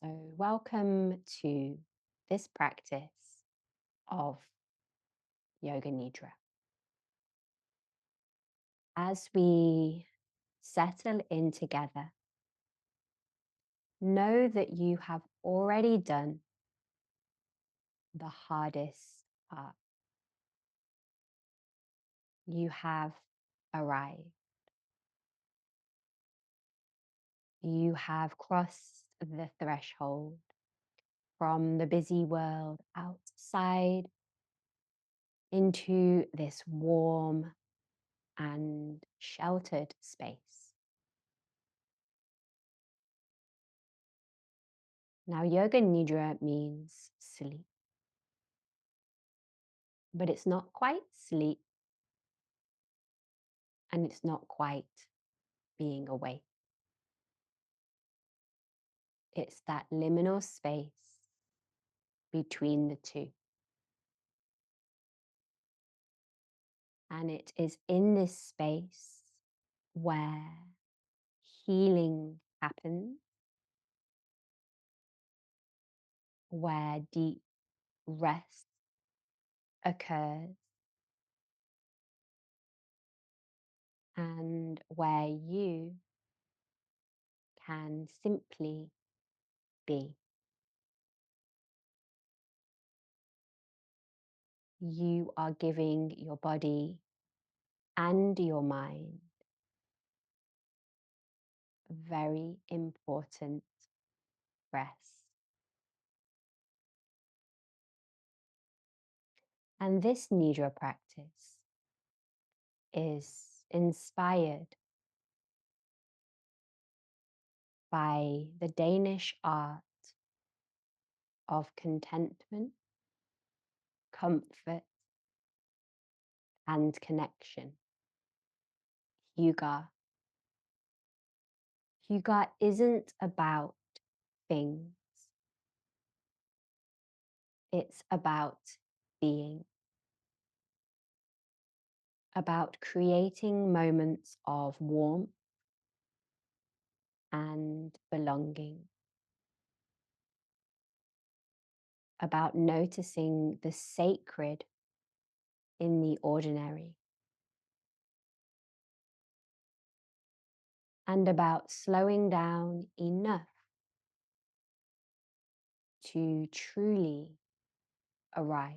So, welcome to this practice of Yoga Nidra. As we settle in together, know that you have already done the hardest part. You have arrived. You have crossed the threshold from the busy world outside into this warm and sheltered space. Now, Yoga Nidra means sleep, but it's not quite sleep and it's not quite being awake. It's that liminal space between the two. And it is in this space where healing happens, where deep rest occurs, and where you can simply be. You are giving your body and your mind very important rest. And this Nidra practice is inspired by the Danish art of contentment, comfort, and connection. Hygge. Hygge isn't about things, it's about being, about creating moments of warmth and belonging, about noticing the sacred in the ordinary, and about slowing down enough to truly arrive.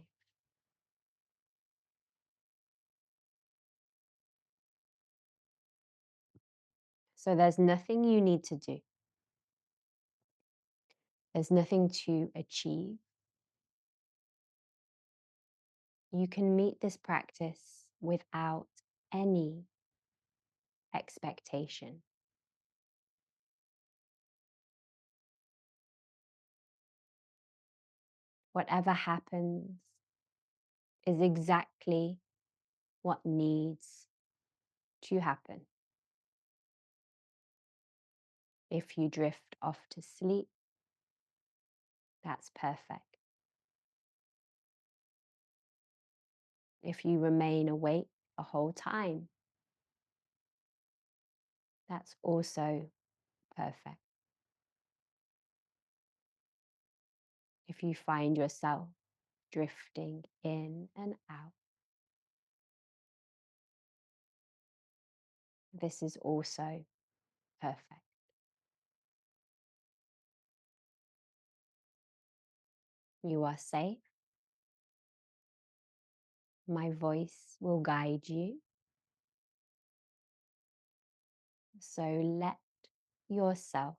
So there's nothing you need to do. There's nothing to achieve. You can meet this practice without any expectation. Whatever happens is exactly what needs to happen. If you drift off to sleep, that's perfect. If you remain awake the whole time, that's also perfect. If you find yourself drifting in and out, this is also perfect. You are safe. My voice will guide you. So let yourself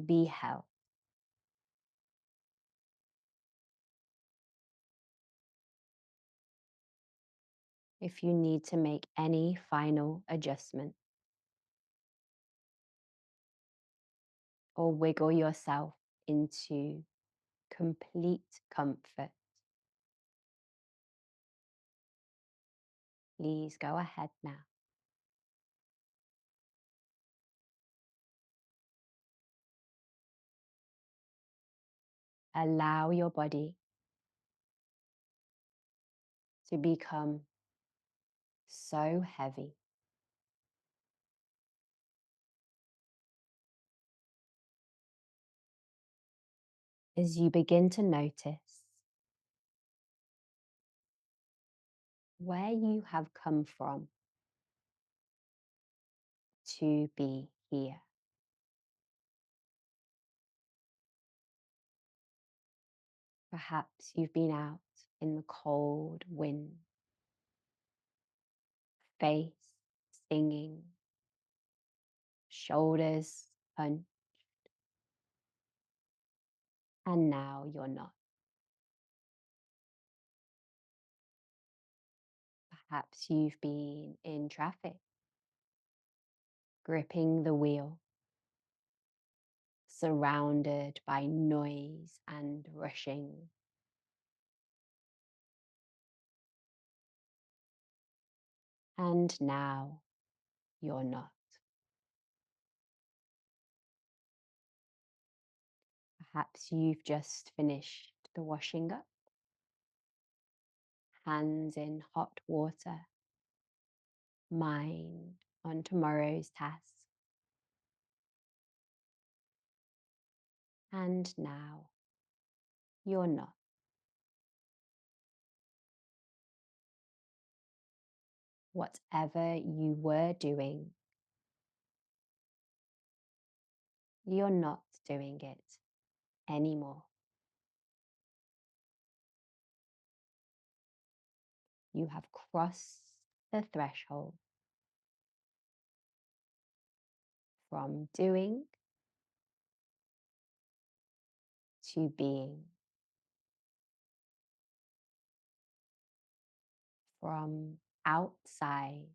be held. If you need to make any final adjustment or wiggle yourself into complete comfort, please go ahead now. Allow your body to become so heavy. as you begin to notice where you have come from to be here. Perhaps you've been out in the cold wind, face stinging, shoulders hunched, and now you're not. Perhaps you've been in traffic, gripping the wheel, surrounded by noise and rushing. And now you're not. Perhaps you've just finished the washing up, hands in hot water, mind on tomorrow's task. And now you're not. Whatever you were doing, you're not doing it anymore. You have crossed the threshold from doing to being, from outside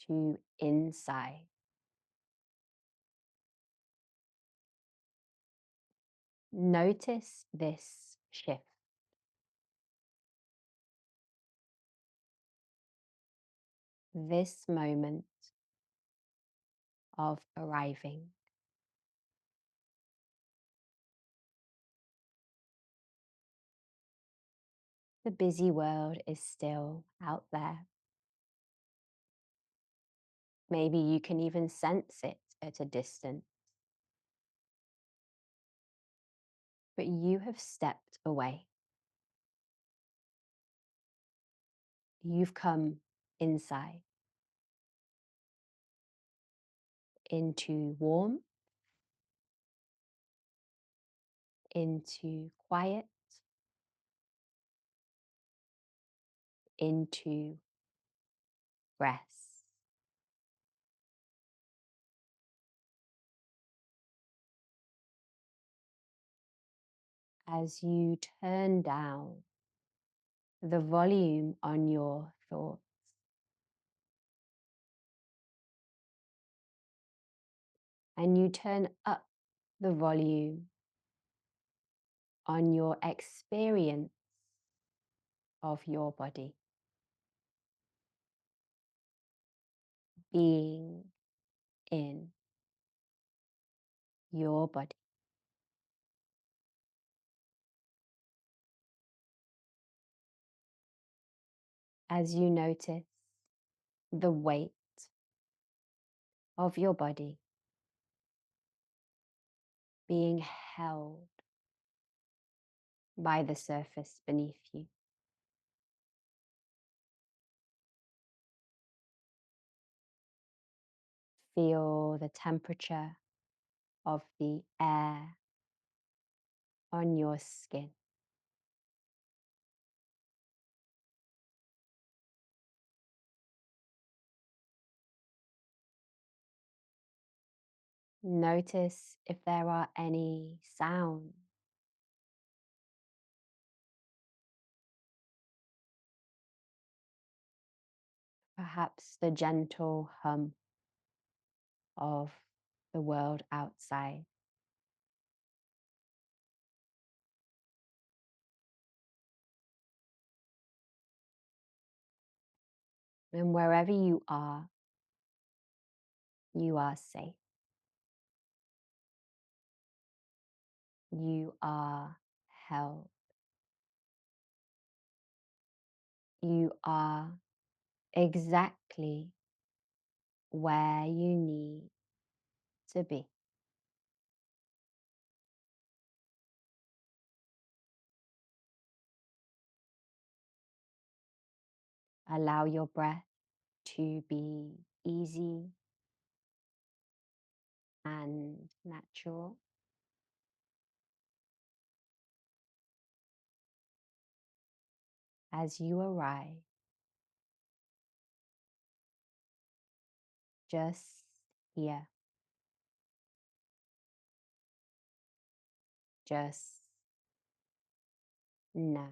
to inside. Notice this shift, this moment of arriving. The busy world is still out there. Maybe you can even sense it at a distance. But you have stepped away. You've come inside into warmth, into quiet, into rest. As you turn down the volume on your thoughts and you turn up the volume on your experience of your body, being in your body. As you notice the weight of your body being held by the surface beneath you. Feel the temperature of the air on your skin. Notice if there are any sounds. Perhaps the gentle hum of the world outside. And wherever you are safe. You are held. You are exactly where you need to be. Allow your breath to be easy and natural. As you arrive, just here, just now.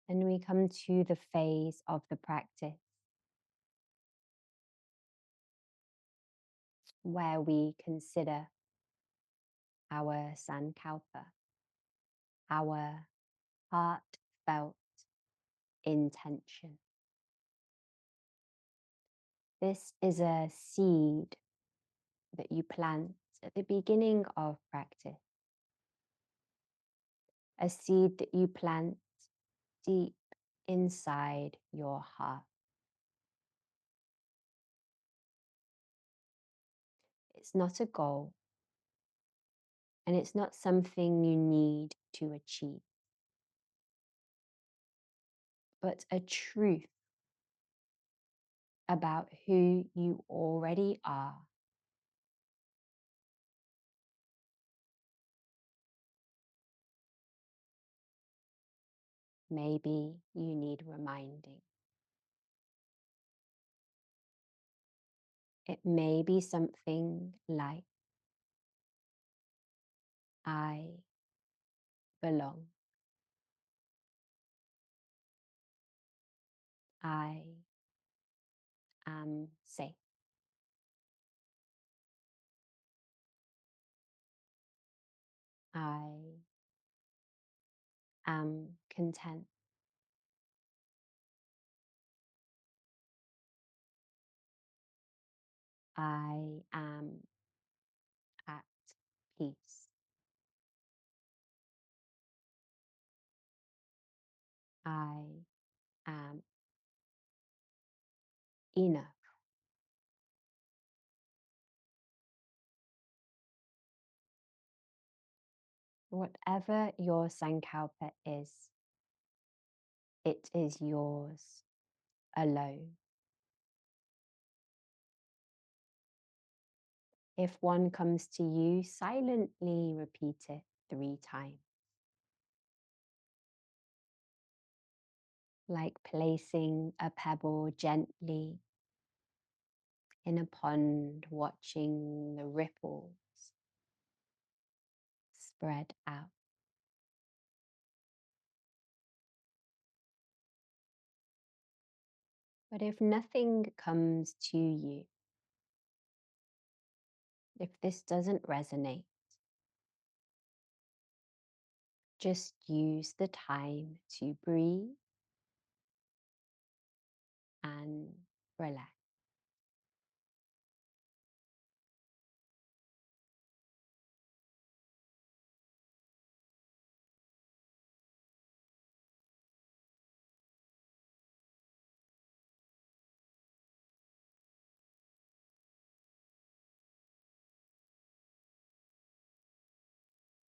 And we come to the phase of the practice where we consider our sankalpa, our heartfelt intention. This is a seed that you plant at the beginning of practice, a seed that you plant deep inside your heart. It's not a goal, and it's not something you need to achieve, but a truth about who you already are. Maybe you need reminding. It may be something like, I belong. I am safe. I am content. I am at peace. I am enough. Whatever your sankalpa is, it is yours alone. If one comes to you, silently repeat it 3 times. Like placing a pebble gently in a pond, watching the ripples spread out. But if nothing comes to you, if this doesn't resonate, just use the time to breathe and relax.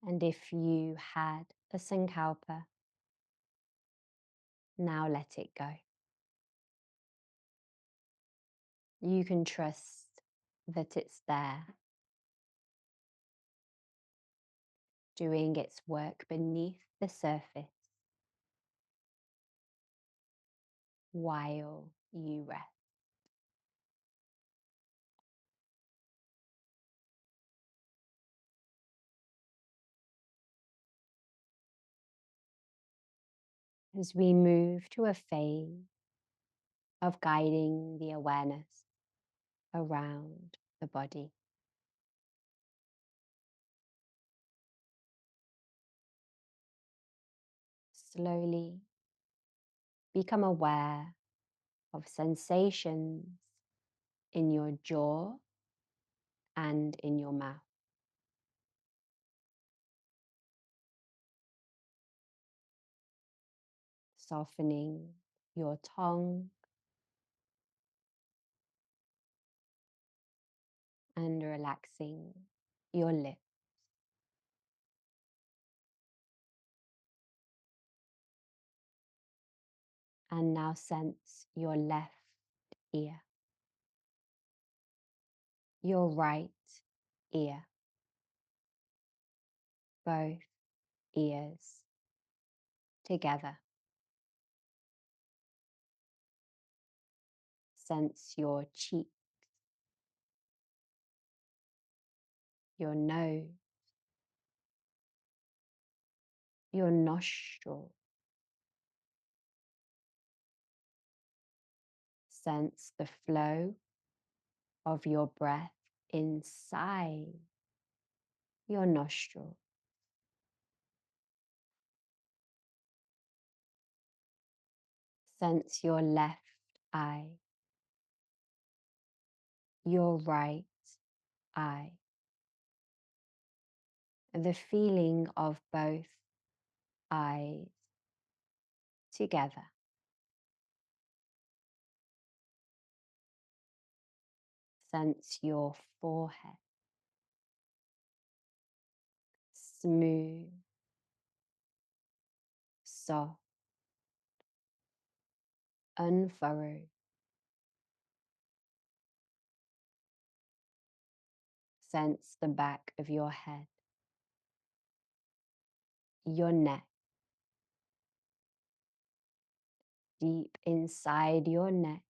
And if you had a sankalpa, now let it go. You can trust that it's there, doing its work beneath the surface while you rest. As we move to a phase of guiding the awareness around the body. Slowly become aware of sensations in your jaw and in your mouth. Softening your tongue and relaxing your lips. And now sense your left ear, your right ear, both ears together. Sense your cheek, your nose, your nostril. Sense the flow of your breath inside your nostril. Sense your left eye, your right eye, the feeling of both eyes together. Sense your forehead, smooth, soft, unfurrowed. Sense the back of your head, your neck, deep inside your neck.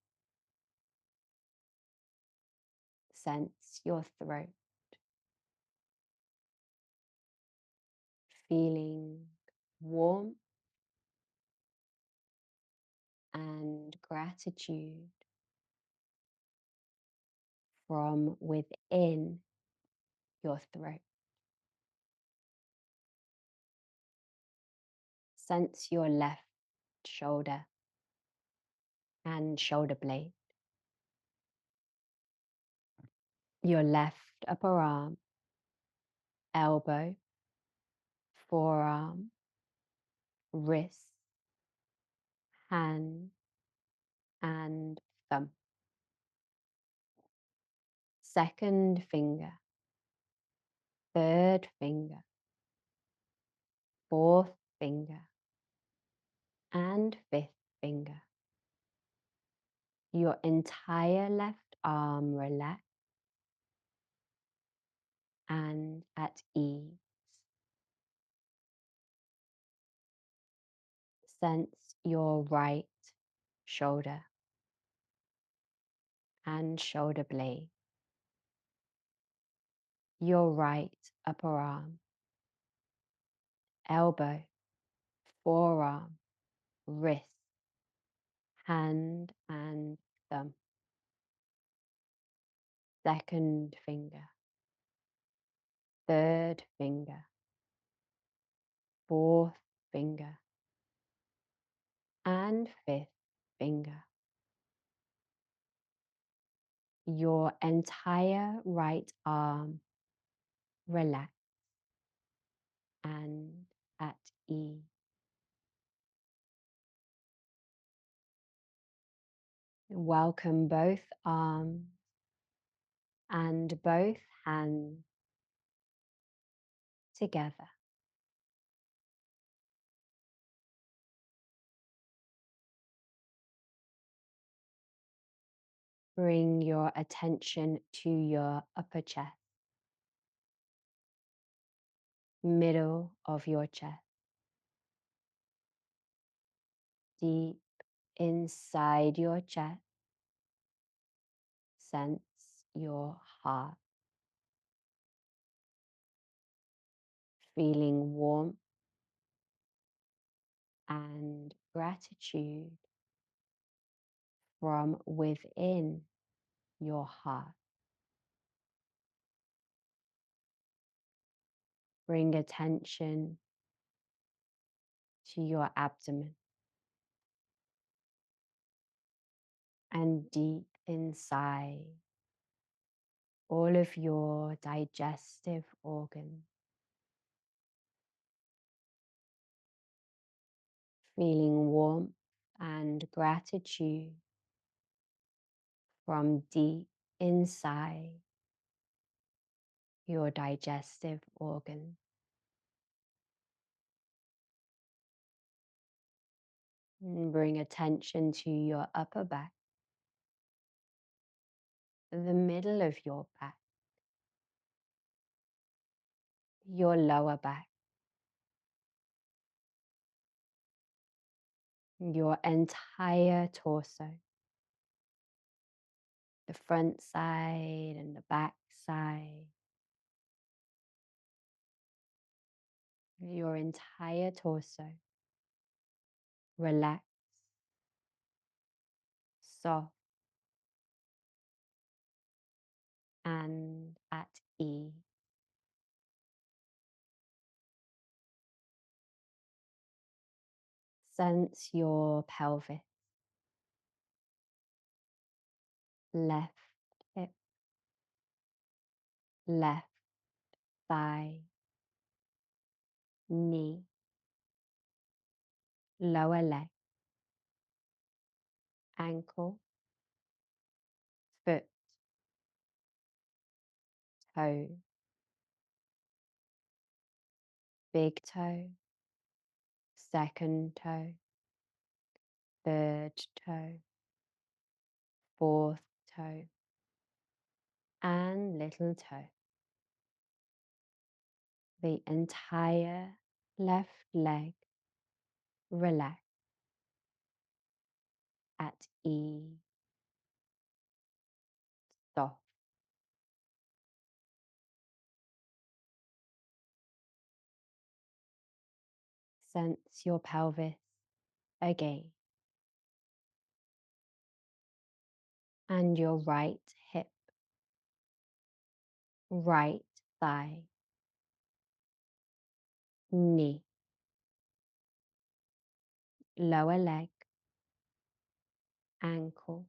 Sense your throat, feeling warmth and gratitude from within your throat. Sense your left shoulder and shoulder blade, your left upper arm, elbow, forearm, wrist, hand, and thumb. Second finger, third finger, fourth finger, and fifth finger. Your entire left arm relaxed and at ease. Sense your right shoulder and shoulder blade, your right upper arm, elbow, forearm, wrist, hand, and thumb. Second finger, third finger, fourth finger, and fifth finger. Your entire right arm relaxed and at ease. Welcome both arms and both hands together. Bring your attention to your upper chest, middle of your chest, deep inside your chest. Sense your heart, feeling warmth and gratitude from within your heart. Bring attention to your abdomen and deep inside all of your digestive organs. Feeling warmth and gratitude from deep inside your digestive organ. And bring attention to your upper back, the middle of your back, your lower back, your entire torso, the front side and the back side, your entire torso. Relax, soft, and at ease. Sense your pelvis, left hip, left thigh, knee, lower leg, ankle, foot, toe, big toe, second toe, third toe, fourth toe, and little toe. The entire left leg relax at ease, soft. Sense your pelvis again and your right hip, right thigh, knee, lower leg, ankle,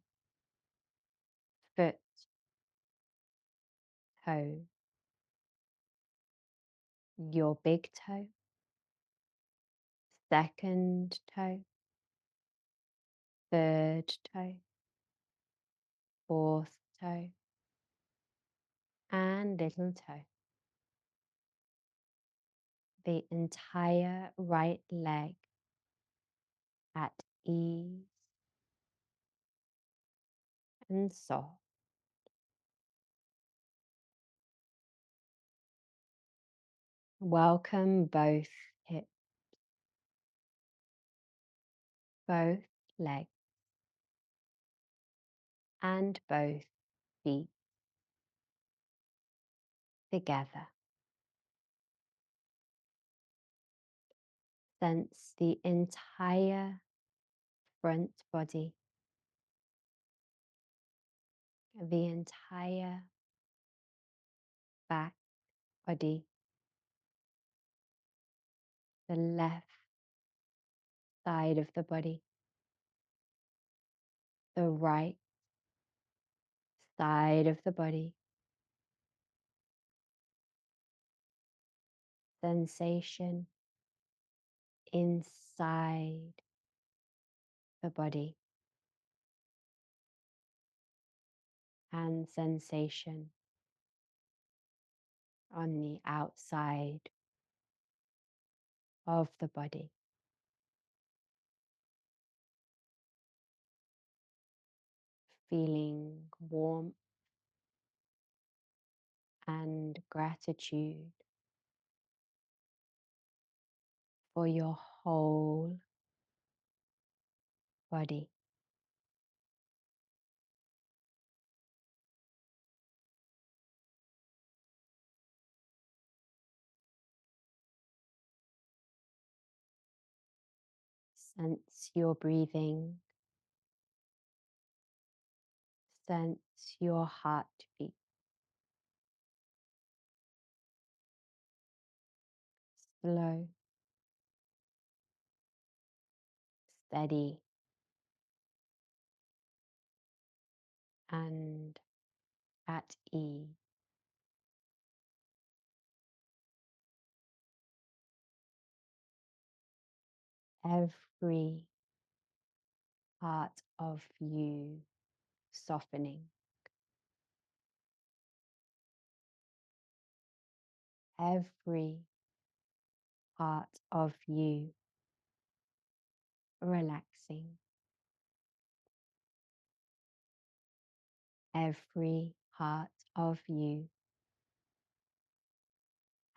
foot, toe, your big toe, second toe, third toe, fourth toe, and little toe. The entire right leg at ease and soft. Welcome both hips, both legs, and both feet together. Sense the entire front body, the entire back body, the left side of the body, the right side of the body. Sensation inside the body and sensation on the outside of the body. Feeling warmth and gratitude for your whole body. Sense your breathing. Sense your heartbeat. Slow, steady, and at ease. Every part of you softening. every part of you relaxing, every part of you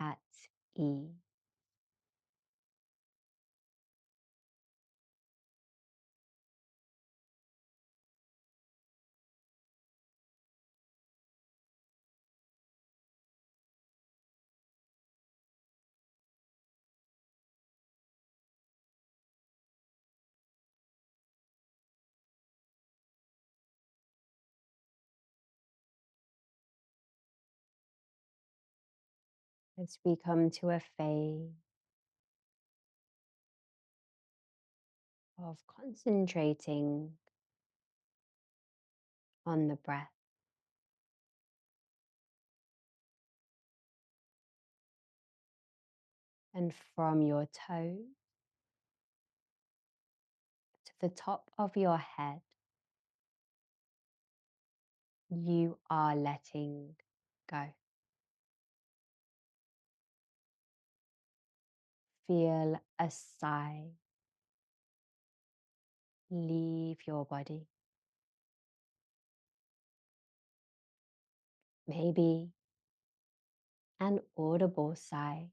at ease. As we come to a phase of concentrating on the breath, and from your toes to the top of your head, you are letting go. Feel a sigh leave your body. Maybe an audible sigh,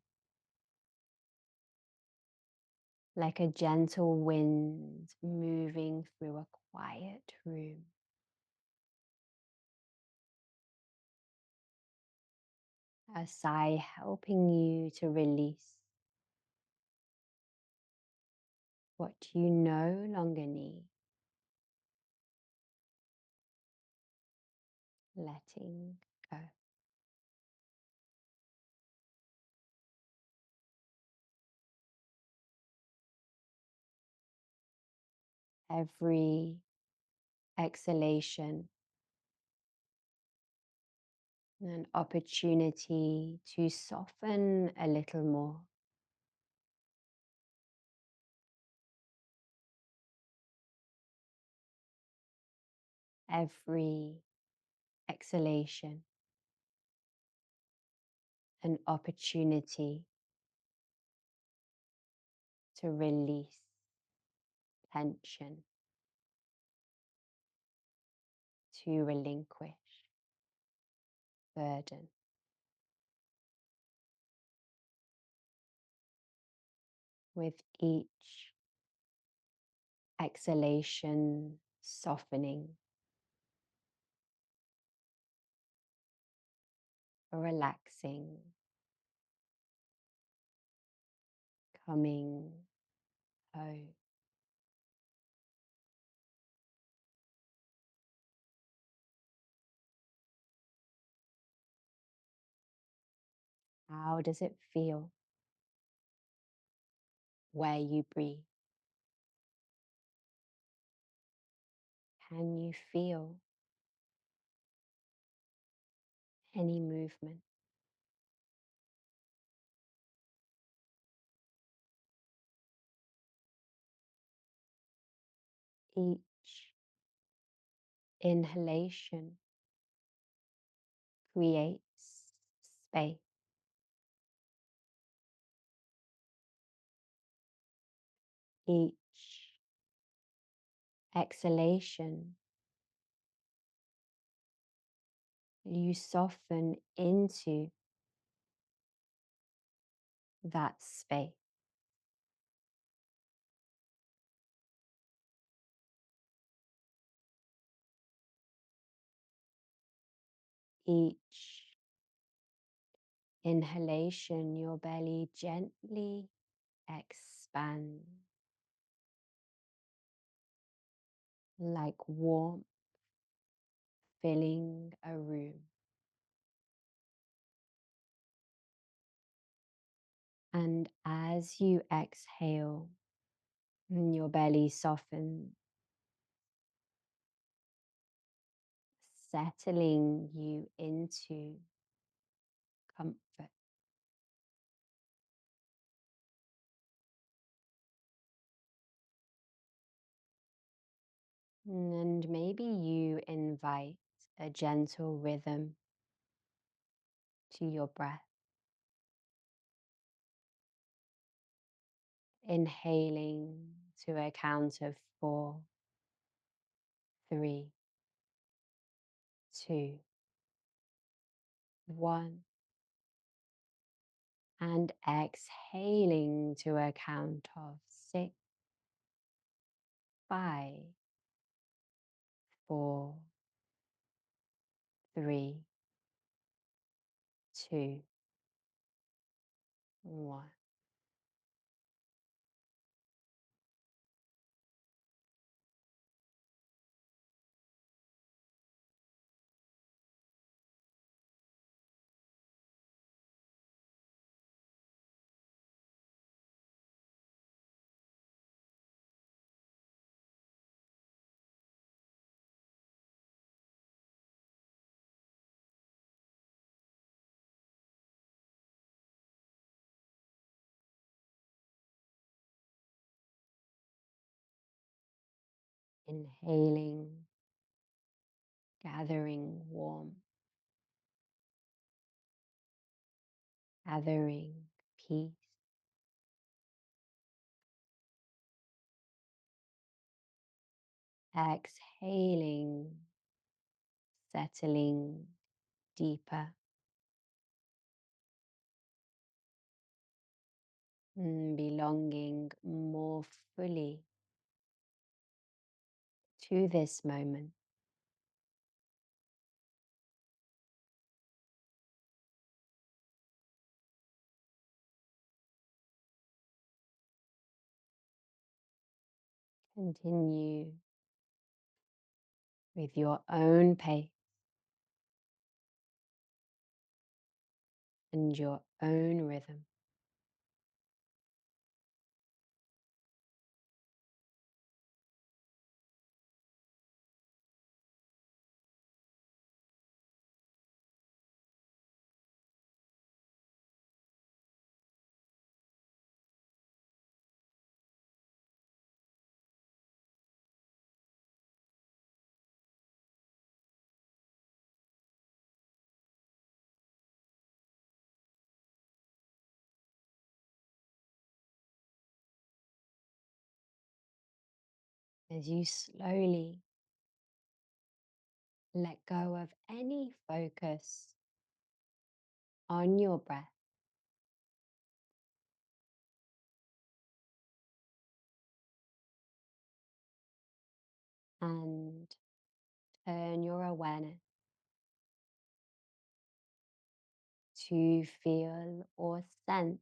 like a gentle wind moving through a quiet room. A sigh helping you to release what you no longer need. Letting go. Every exhalation, an opportunity to soften a little more. Every exhalation, an opportunity to release tension, to relinquish burden. With each exhalation, softening, relaxing, coming home. How does it feel where you breathe? Can you feel any movement? Each inhalation creates space. Each exhalation, you soften into that space. Each inhalation, your belly gently expands like warmth filling a room. And as you exhale, your belly softens, settling you into comfort. And maybe you invite a gentle rhythm to your breath. Inhaling to a count of 4, 3, 2, 1. And exhaling to a count of 6, 5, 4, 3, 2, 1. Inhaling, gathering warmth, gathering peace. Exhaling, settling deeper, belonging more fully to this moment. Continue with your own pace and your own rhythm. As you slowly let go of any focus on your breath and turn your awareness to feel or sense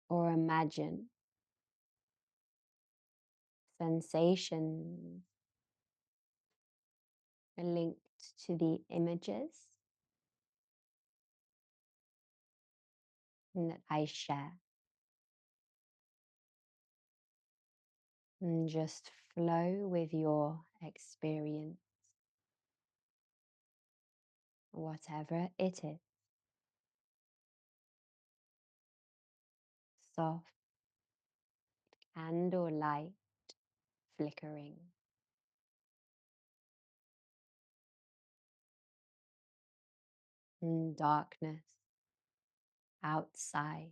or imagine sensations linked to the images that I share. And just flow with your experience, whatever it is. Soft candle light flickering, and darkness outside.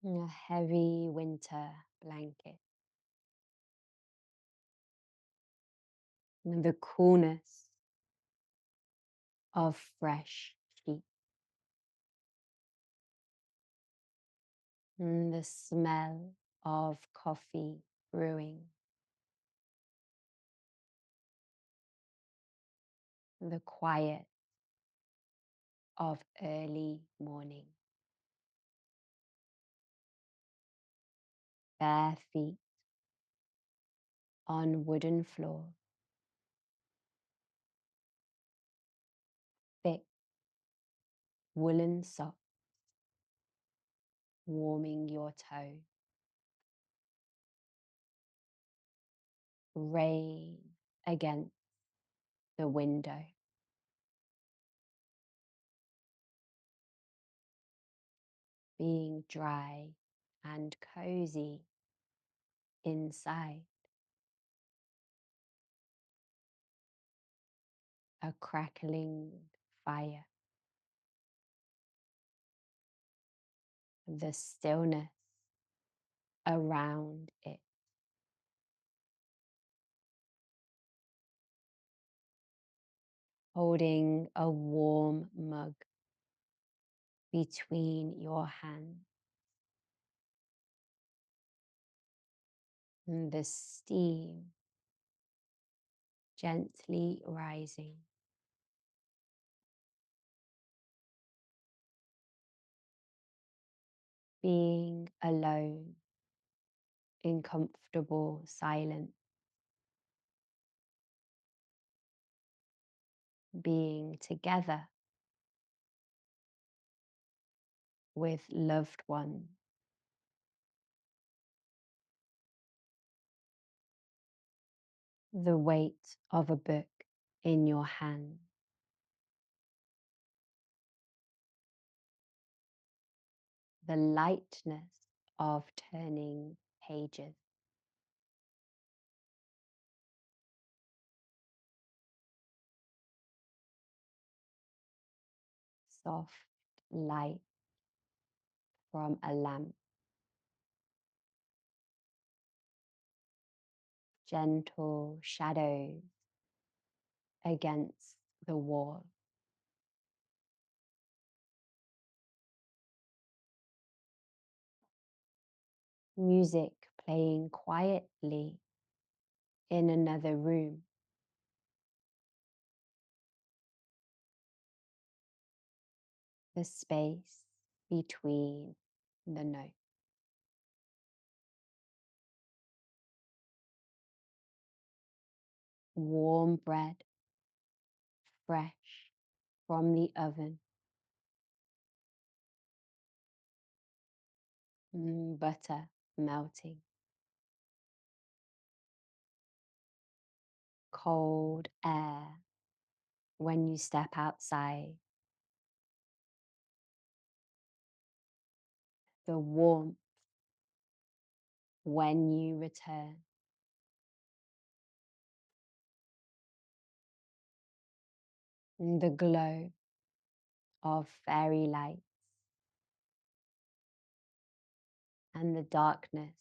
A heavy winter blanket, and the coolness of fresh sheets, and the smell of coffee brewing, the quiet of early morning. Bare feet on wooden floor, thick woolen socks warming your toe. Rain against the window. Being dry and cozy inside. a crackling fire, the stillness around it. Holding a warm mug between your hands, and the steam gently rising. Being alone in comfortable silence, being together with loved ones. The weight of a book in your hand, the lightness of turning pages. Soft light from a lamp, gentle shadows against the wall. Music playing quietly in another room. The space between the notes. Warm bread, fresh from the oven. Butter melting. Cold air when you step outside. The warmth when you return. The glow of fairy lights and the darkness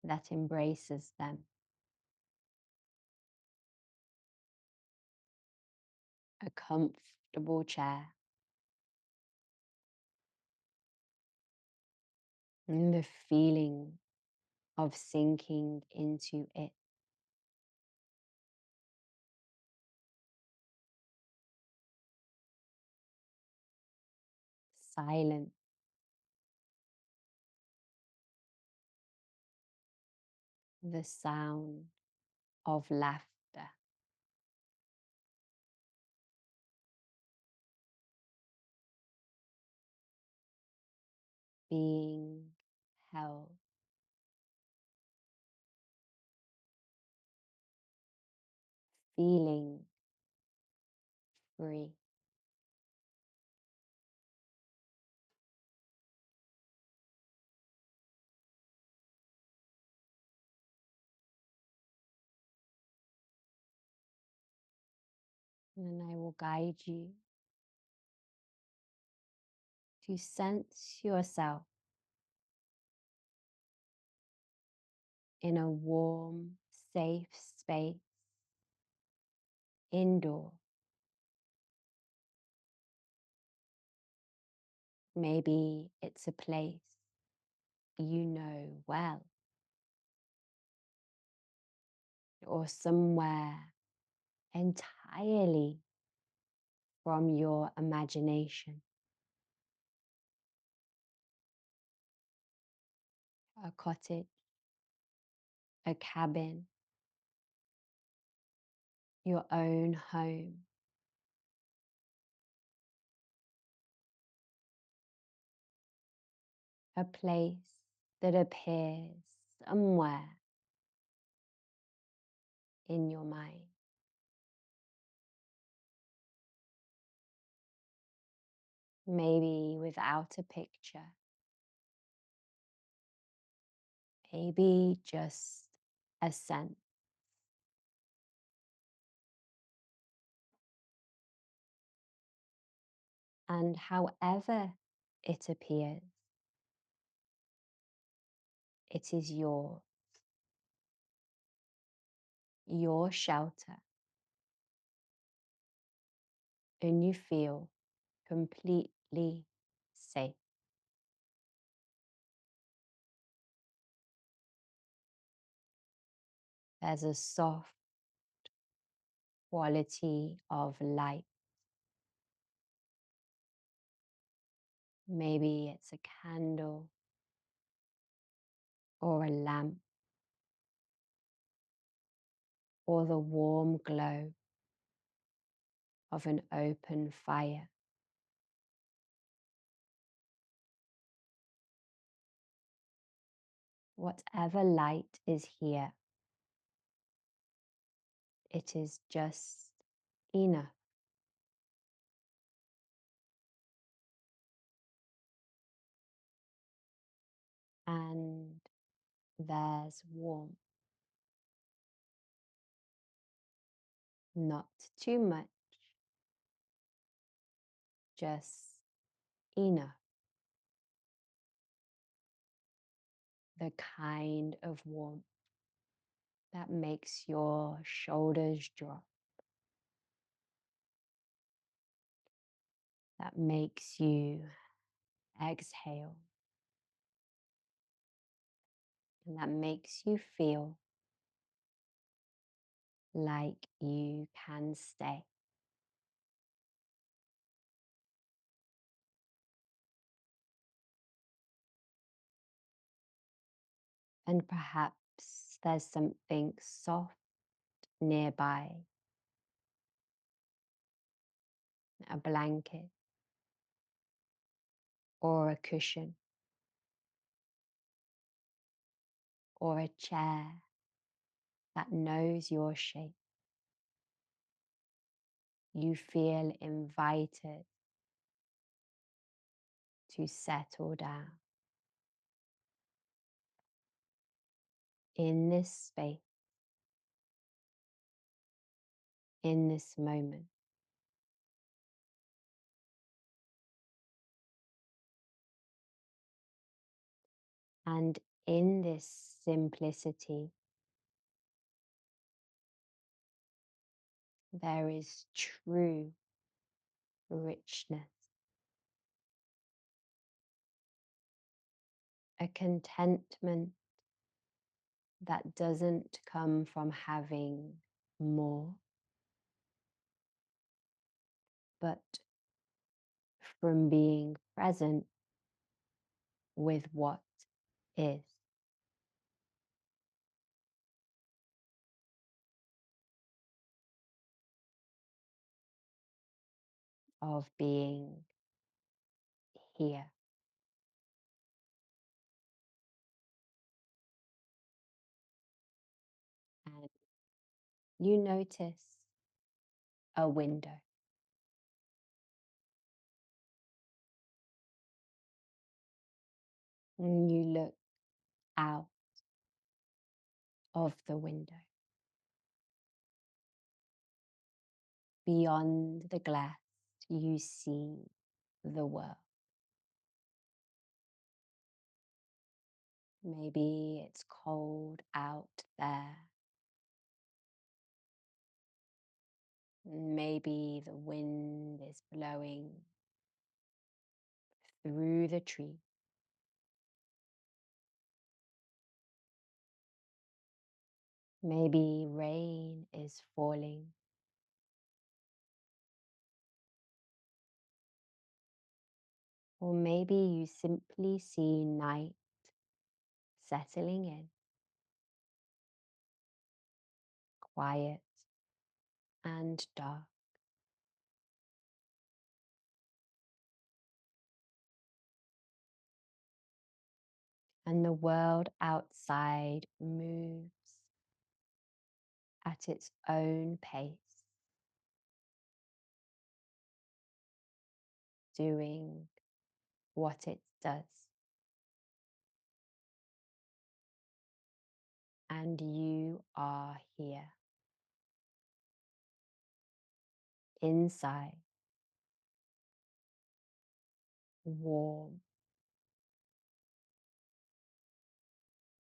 that embraces them. A comfortable chair. And the feeling of sinking into it. Silent. The sound of laughter. Being held. Feeling free. And I will guide you to sense yourself in a warm, safe space, indoor. Maybe it's a place you know well, or somewhere entirely from your imagination. A cottage, a cabin, your own home. A place that appears somewhere in your mind. Maybe without a picture. Maybe just a sense. And however it appears, it is your shelter, and you feel completely safe. There's a soft quality of light. Maybe it's a candle or a lamp or the warm glow of an open fire. Whatever light is here, it is just enough. And there's warmth, not too much, just enough. The kind of warmth that makes your shoulders drop, that makes you exhale, and that makes you feel like you can stay. And perhaps there's something soft nearby, a blanket or a cushion or a chair that knows your shape. You feel invited to settle down in this space, in this moment. And in this simplicity, there is true richness, a contentment that doesn't come from having more, but from being present with what is. Of being here. And you notice a window. And you look out of the window. Beyond the glass, you see the world. Maybe it's cold out there. Maybe the wind is blowing through the tree. Maybe rain is falling. Or maybe you simply see night settling in, quiet and dark. And the world outside moves at its own pace, doing what it does. And you are here, inside, warm,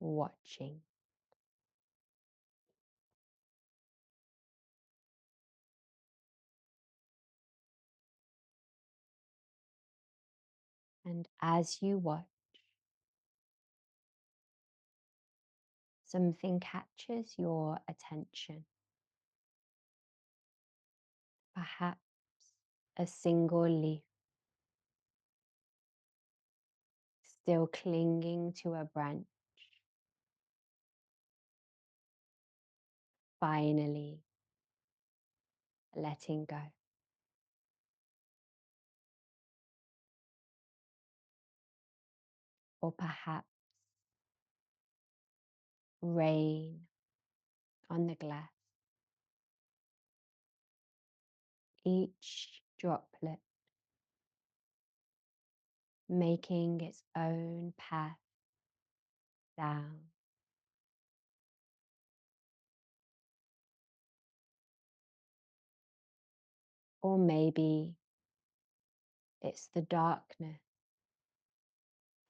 watching. And as you watch, something catches your attention. Perhaps a single leaf still clinging to a branch, finally letting go. Or perhaps rain on the glass, each droplet making its own path down. Or maybe it's the darkness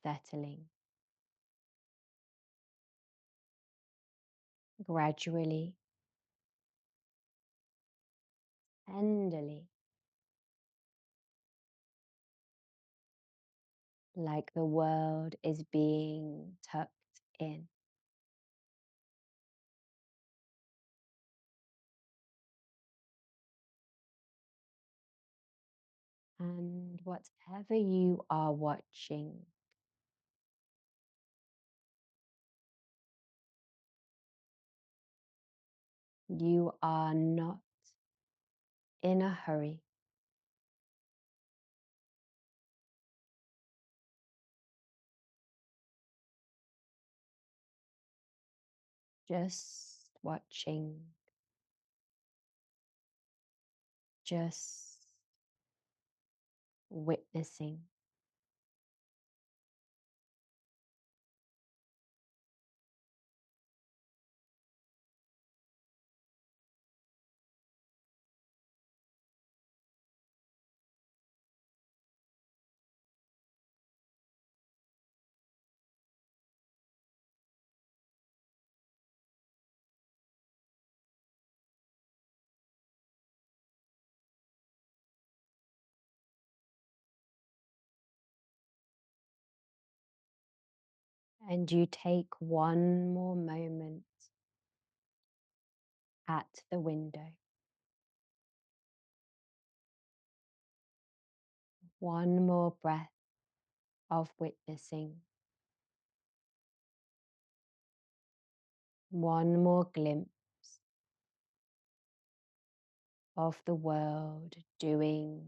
settling, gradually, tenderly, like the world is being tucked in. And whatever you are watching, you are not in a hurry. Just watching, just witnessing. And you take one more moment at the window, one more breath of witnessing, one more glimpse of the world doing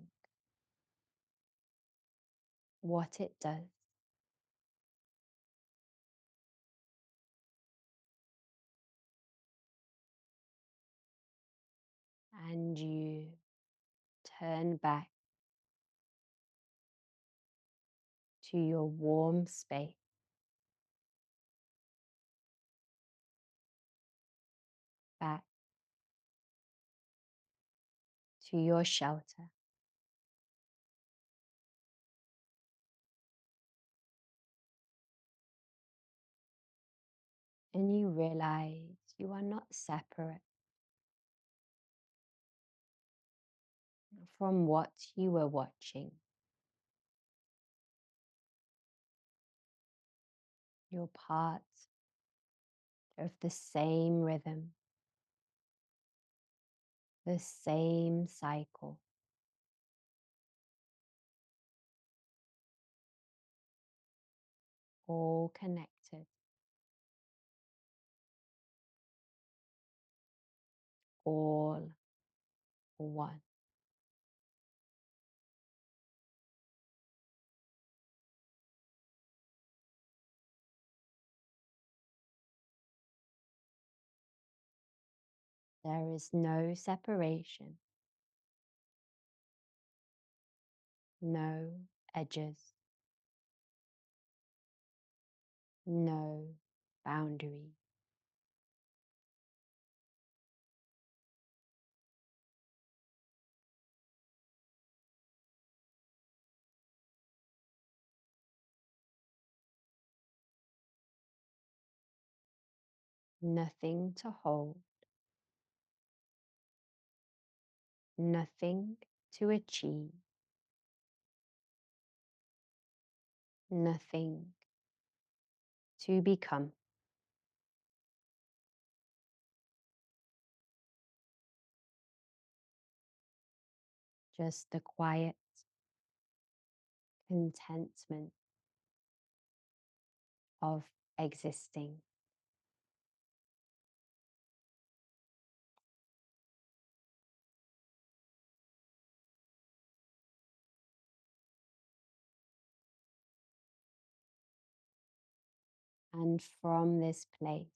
what it does. And you turn back to your warm space, back to your shelter. And you realize you are not separate from what you were watching. You're part of the same rhythm, the same cycle. All connected, all one. There is no separation, no edges, no boundary. Nothing to hold, nothing to achieve, nothing to become. Just the quiet contentment of existing. And from this place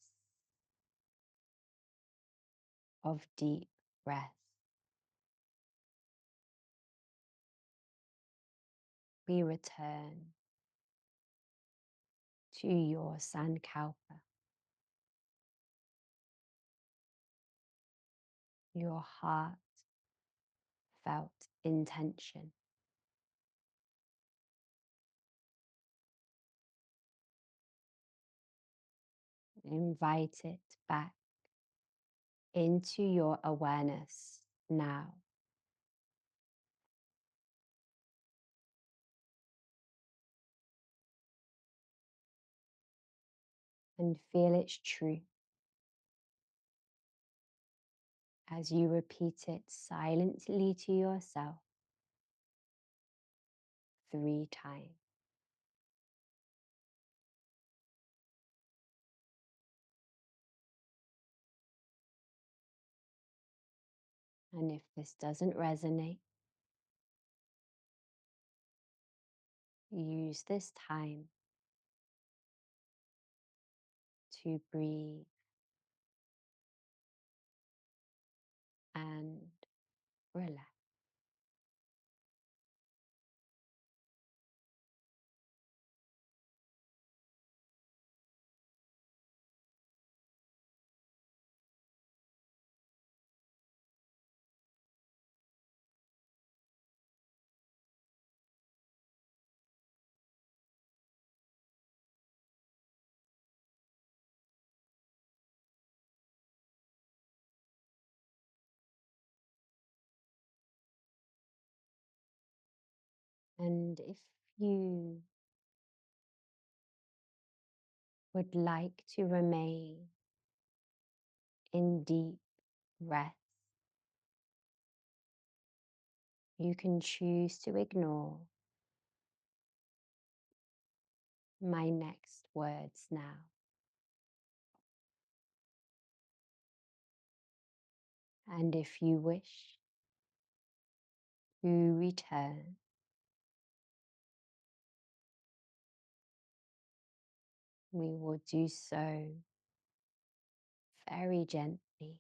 of deep rest, we return to your sankalpa, your heartfelt intention. Invite it back into your awareness now. And feel its truth as you repeat it silently to yourself 3 times. And if this doesn't resonate, use this time to breathe and relax. And if you would like to remain in deep rest, you can choose to ignore my next words now. And if you wish to return, we will do so very gently,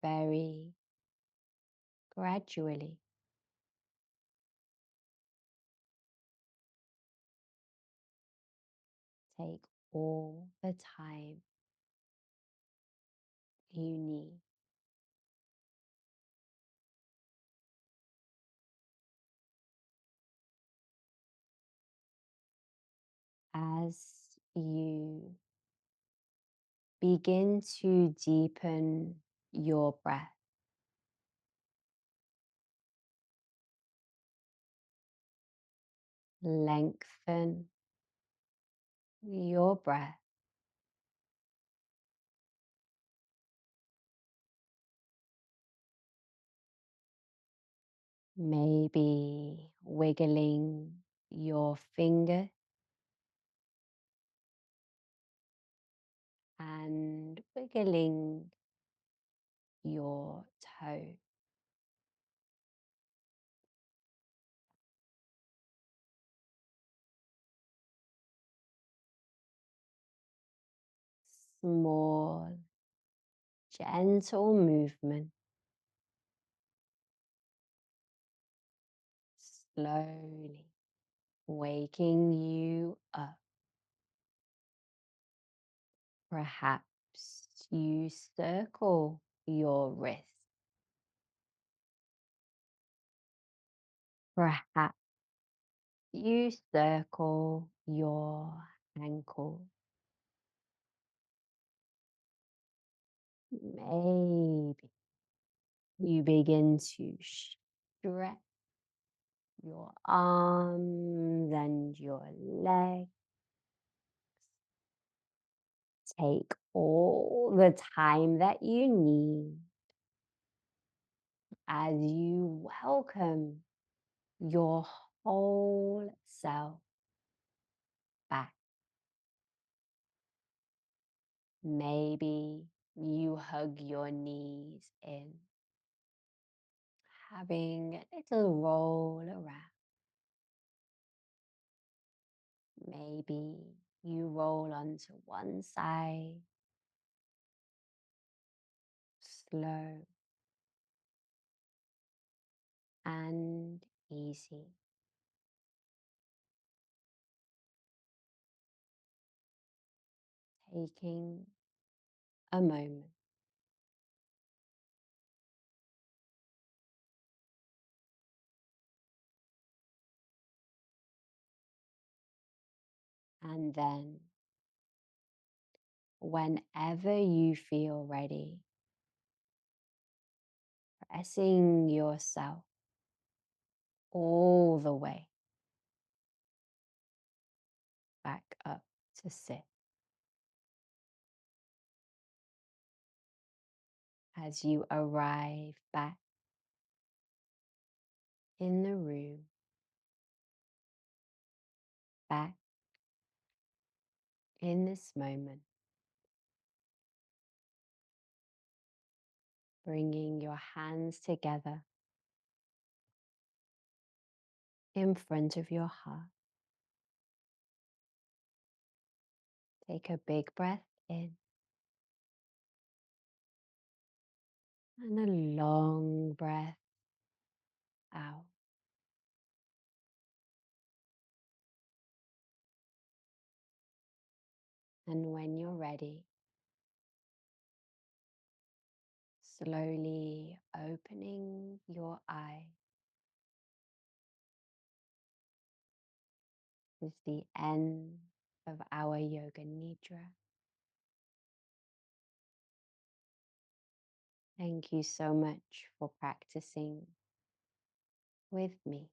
very gradually. Take all the time you need. As you begin to deepen your breath, lengthen your breath, maybe wiggling your finger and wiggling your toe. Small, gentle movement, slowly waking you up. Perhaps you circle your wrist. Perhaps you circle your ankle. Maybe you begin to stretch your arms and your legs. Take all the time that you need as you welcome your whole self back. Maybe you hug your knees in, having a little roll around. Maybe you roll onto one side, slow and easy. Taking a moment and then whenever you feel ready, pressing yourself all the way back up to sit. As you arrive back in the room, back in this moment, bringing your hands together in front of your heart. Take a big breath in and a long breath out. And when you're ready, slowly opening your eyes. Is the end of our yoga nidra. Thank you so much for practicing with me.